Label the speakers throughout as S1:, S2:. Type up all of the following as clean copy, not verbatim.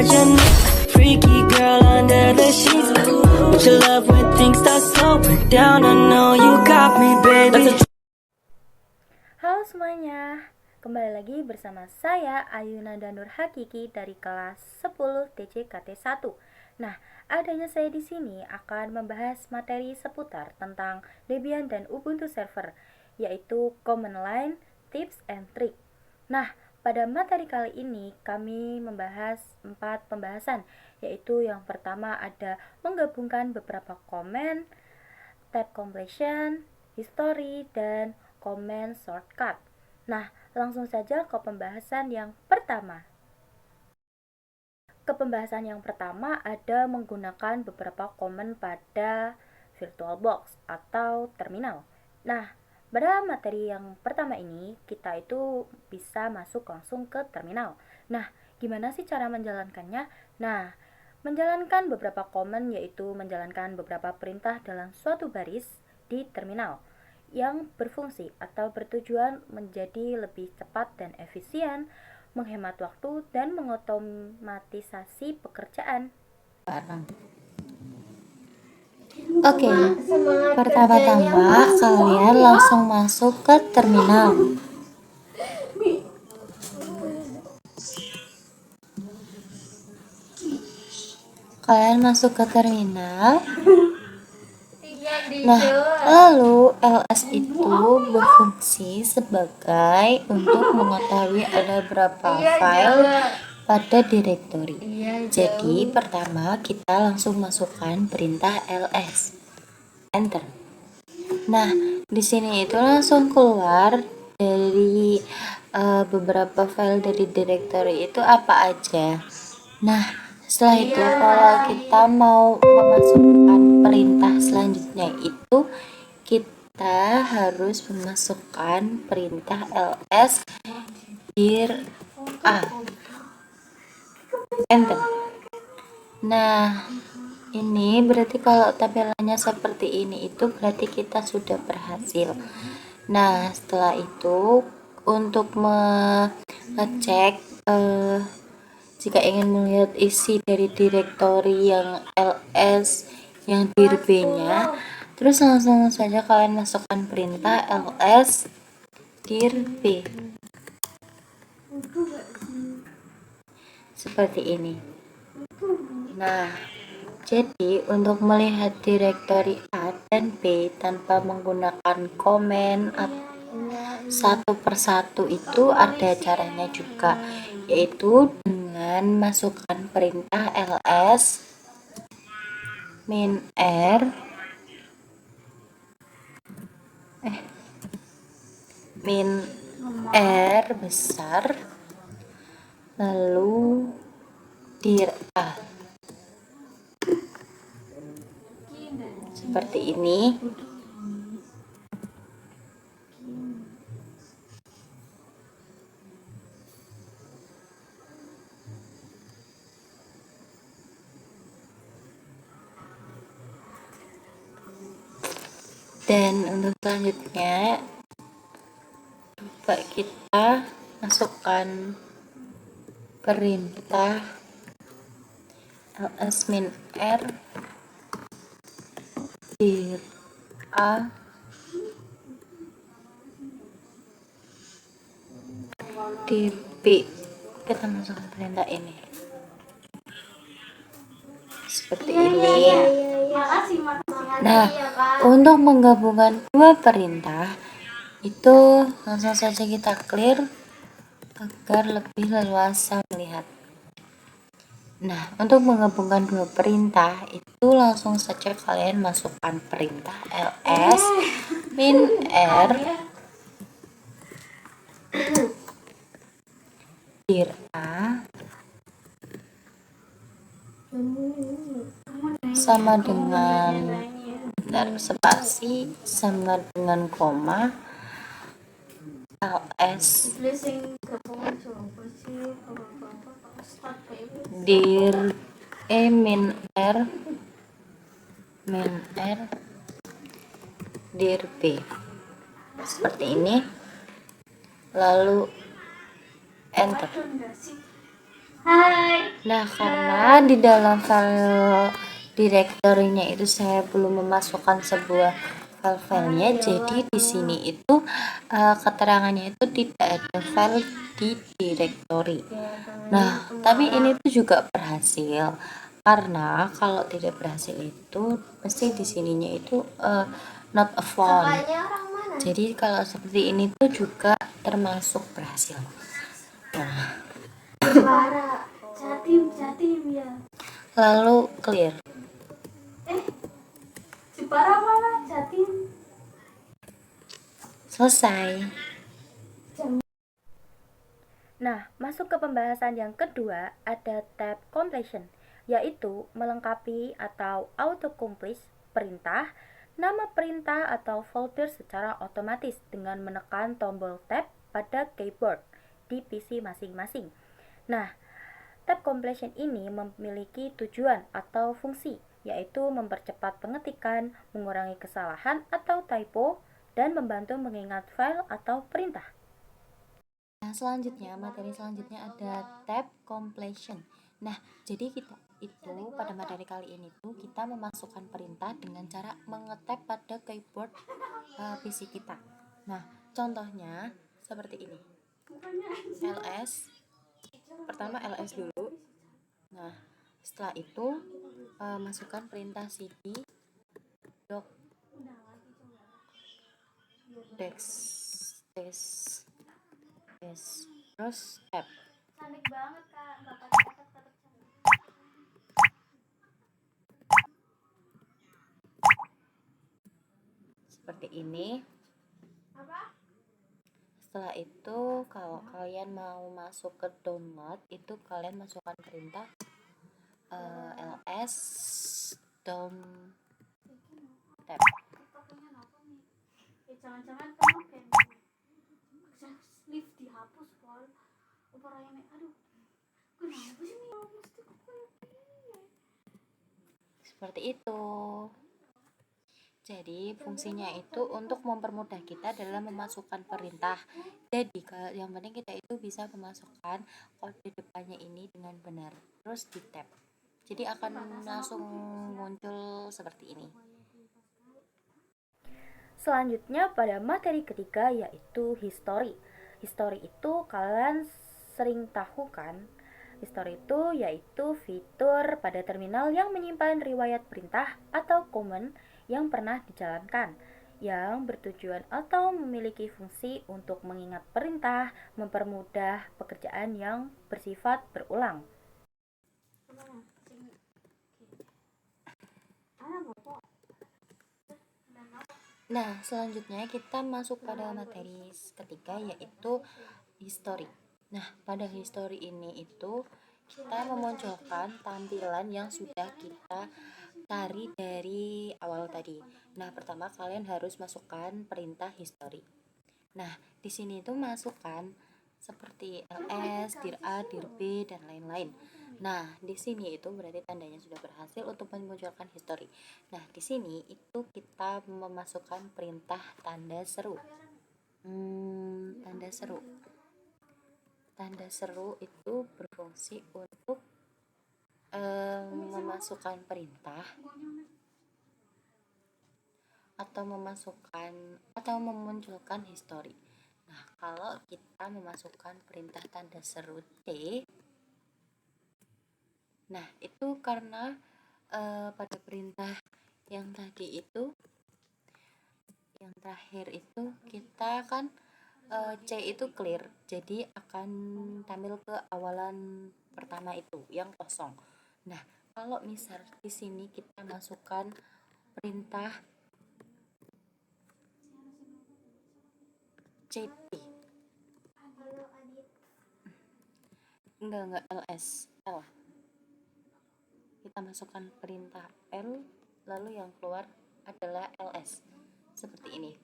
S1: imagine freaky girl under the sheets. But you love when things start slowing down. I know you got me, baby.
S2: Halo semuanya, kembali lagi bersama saya Ayuna Danur Hakiki dari kelas 10 TCKT1. Nah, adanya saya di sini akan membahas materi seputar tentang Debian dan Ubuntu Server, yaitu command line, tips, and trick. Nah, pada materi kali ini kami membahas 4 pembahasan, yaitu yang pertama ada menggabungkan beberapa komen, tab completion, history, dan comment shortcut. Nah, langsung saja ke pembahasan yang pertama. Ke pembahasan yang pertama ada menggunakan beberapa komen pada VirtualBox atau terminal. Nah, pada materi yang pertama ini kita itu bisa masuk langsung ke terminal. Nah, gimana sih cara menjalankannya? Nah, menjalankan beberapa komen yaitu menjalankan beberapa perintah dalam suatu baris di terminal yang berfungsi atau bertujuan menjadi lebih cepat dan efisien, menghemat waktu, dan mengotomatisasi pekerjaan.
S3: Oke, pertama-tama kalian langsung masuk ke terminal. Kalian masuk ke terminal. Nah, lalu ls itu berfungsi sebagai untuk mengetahui ada berapa file pada directory. Jadi, pertama kita langsung masukkan perintah ls. Enter. Nah, di sini itu langsung keluar dari beberapa file dari directory itu apa aja. Nah, setelah itu kalau kita mau memasukkan perintah selanjutnya itu kita harus memasukkan perintah ls dir a. Enter. Nah, ini berarti kalau tampilannya seperti ini itu berarti kita sudah berhasil. Nah, setelah itu untuk mengecek jika ingin melihat isi dari direktori yang ls yang dir b-nya, terus langsung saja kalian masukkan perintah ls dir b seperti ini. Nah, jadi untuk melihat direktori A dan B tanpa menggunakan komen satu persatu itu ada caranya juga, yaitu dengan masukkan perintah ls min r besar lalu dir a seperti ini. Dan untuk selanjutnya coba kita masukkan perintah ls min r dir a dir b. Kita masukkan perintah ini seperti ini. Nah, untuk menggabungkan dua perintah itu langsung saja kita clear agar lebih leluasa melihat. Nah, untuk menggabungkan dua perintah itu langsung saja kalian masukkan perintah ls min r dir a sama dengan spasi sama dengan koma ls dir min r dir b seperti ini, lalu enter. Nah, karena di dalam file directory-nya itu saya belum memasukkan sebuah file-filenya, jadi di sini itu keterangannya itu tidak ada file di directory. Nah, tapi ini tuh juga berhasil, karena kalau tidak berhasil itu pasti di sininya itu not a found. Jadi kalau seperti ini tuh juga termasuk berhasil. Nah,
S2: Jatim ya.
S3: lalu clear.
S2: Jepara mana Jatim?
S3: Selesai.
S2: Nah, masuk ke pembahasan yang kedua, ada tab completion, yaitu melengkapi atau autocomplete perintah, nama perintah atau folder secara otomatis dengan menekan tombol tab pada keyboard di PC masing-masing. Nah, tab completion ini memiliki tujuan atau fungsi, yaitu mempercepat pengetikan, mengurangi kesalahan atau typo, dan membantu mengingat file atau perintah.
S3: Nah, selanjutnya, materi selanjutnya ada tab completion. Nah, jadi kita itu pada materi kali ini tuh kita memasukkan perintah dengan cara mengetap pada keyboard PC kita. Nah, contohnya seperti ini. ls, pertama ls dulu. Nah, setelah itu masukkan perintah cd doc dex terus tab.
S2: Cantik banget kak,
S3: Seperti ini. Setelah itu kalau kalian mau masuk ke download itu kalian masukkan perintah ls down tab.
S2: Jangan-jangan kamu kayak lift dihapus pol uparanya aduh kenapa sih mesti
S3: Seperti itu. Jadi fungsinya itu untuk mempermudah kita dalam memasukkan perintah. Jadi yang penting kita itu bisa memasukkan kode depannya ini dengan benar. Terus di tab. Jadi akan langsung muncul seperti ini.
S2: Selanjutnya pada materi ketiga yaitu history. History itu kalian sering tahu kan? History itu yaitu fitur pada terminal yang menyimpan riwayat perintah atau command yang pernah dijalankan, yang bertujuan atau memiliki fungsi untuk mengingat perintah, mempermudah pekerjaan yang bersifat berulang.
S3: Nah, selanjutnya kita masuk pada materi ketiga yaitu history. Nah, pada history ini itu kita memunculkan tampilan yang sudah kita cari dari awal tadi. Nah, pertama kalian harus masukkan perintah history. Nah, di sini itu masukkan seperti ls, dir a, dir b dan lain-lain. Nah, di sini itu berarti tandanya sudah berhasil untuk memunculkan history. Nah, di sini itu kita memasukkan perintah tanda seru. Tanda seru. Tanda seru itu berfungsi untuk memasukkan perintah atau memunculkan history. Nah, kalau kita memasukkan perintah tanda seru T, nah itu karena pada perintah yang tadi itu, yang terakhir itu kita kan C itu clear, jadi akan tampil ke awalan pertama itu yang kosong. Nah, kalau misal di sini kita masukkan perintah CT, enggak ls, L, kita masukkan perintah L lalu yang keluar adalah ls seperti ini.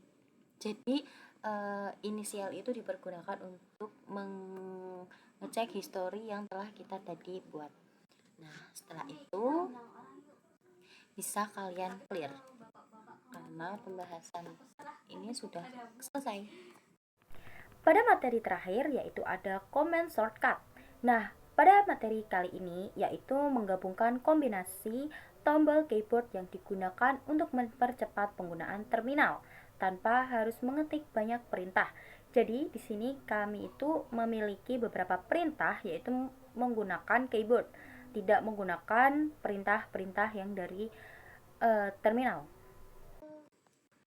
S3: Jadi inisial itu dipergunakan untuk mengecek history yang telah kita tadi buat. Nah, setelah itu bisa kalian clear karena pembahasan ini sudah selesai.
S2: Pada materi terakhir yaitu ada command shortcut. Nah, Pada materi kali ini yaitu menggabungkan kombinasi tombol keyboard yang digunakan untuk mempercepat penggunaan terminal tanpa harus mengetik banyak perintah. Jadi di sini kami itu memiliki beberapa perintah yaitu menggunakan keyboard, tidak menggunakan perintah-perintah yang dari terminal.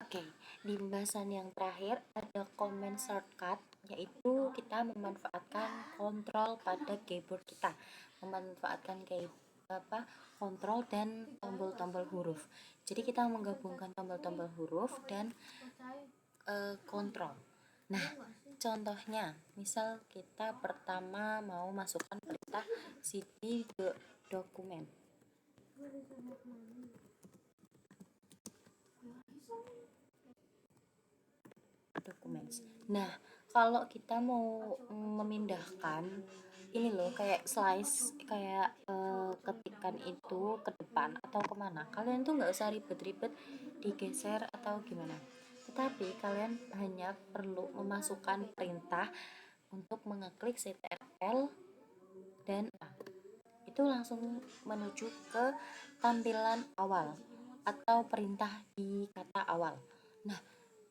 S3: Oke, di pembahasan yang terakhir ada command shortcut, yaitu kita memanfaatkan kontrol pada keyboard kita, memanfaatkan kontrol dan tombol-tombol huruf. Jadi kita menggabungkan tombol-tombol huruf dan kontrol. Nah, contohnya, misal kita pertama mau masukkan perintah cd ke dokumen. Nah, kalau kita mau memindahkan ini loh, kayak slice, kayak ketikan itu ke depan atau kemana, kalian tuh nggak usah ribet-ribet digeser atau gimana, tetapi kalian hanya perlu memasukkan perintah untuk mengeklik Ctrl dan A. Itu langsung menuju ke tampilan awal atau perintah di kata awal. Nah,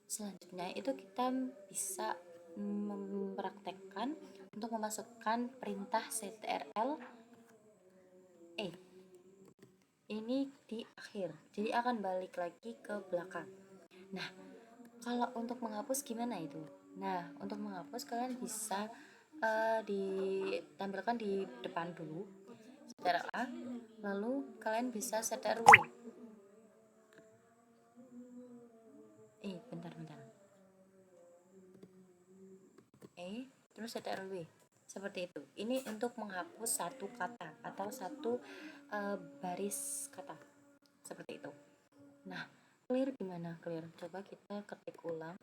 S3: selanjutnya itu kita bisa mempraktekkan untuk memasukkan perintah Ctrl E ini di akhir, jadi akan balik lagi ke belakang. Nah, kalau untuk menghapus gimana itu? Nah, untuk menghapus kalian bisa ditampilkan di depan dulu Ctrl A, lalu kalian bisa Ctrl W. Bentar terus Ctrl W, seperti itu. Ini untuk menghapus satu kata atau satu baris kata, seperti itu. Nah, clear gimana? Clear, coba kita ketik ulang.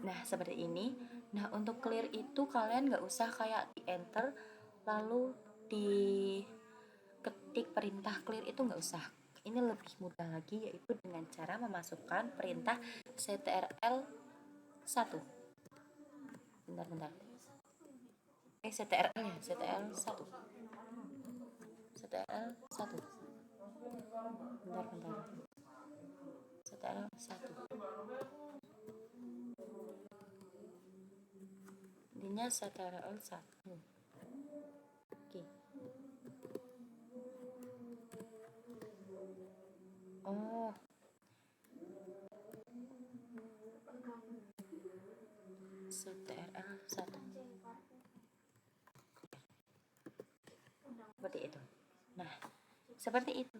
S3: Nah, seperti ini. Nah, untuk clear itu kalian nggak usah kayak di enter lalu di ketik perintah clear, itu nggak usah. Ini lebih mudah lagi, yaitu dengan cara memasukkan perintah Ctrl 1. Bentar. Ctrl ya, Ctrl 1. Ctrl 1. Bentar. Ctrl 1. Intinya Ctrl 1. Oke. Oh. Ctrl 1. Seperti itu. Nah, seperti itu.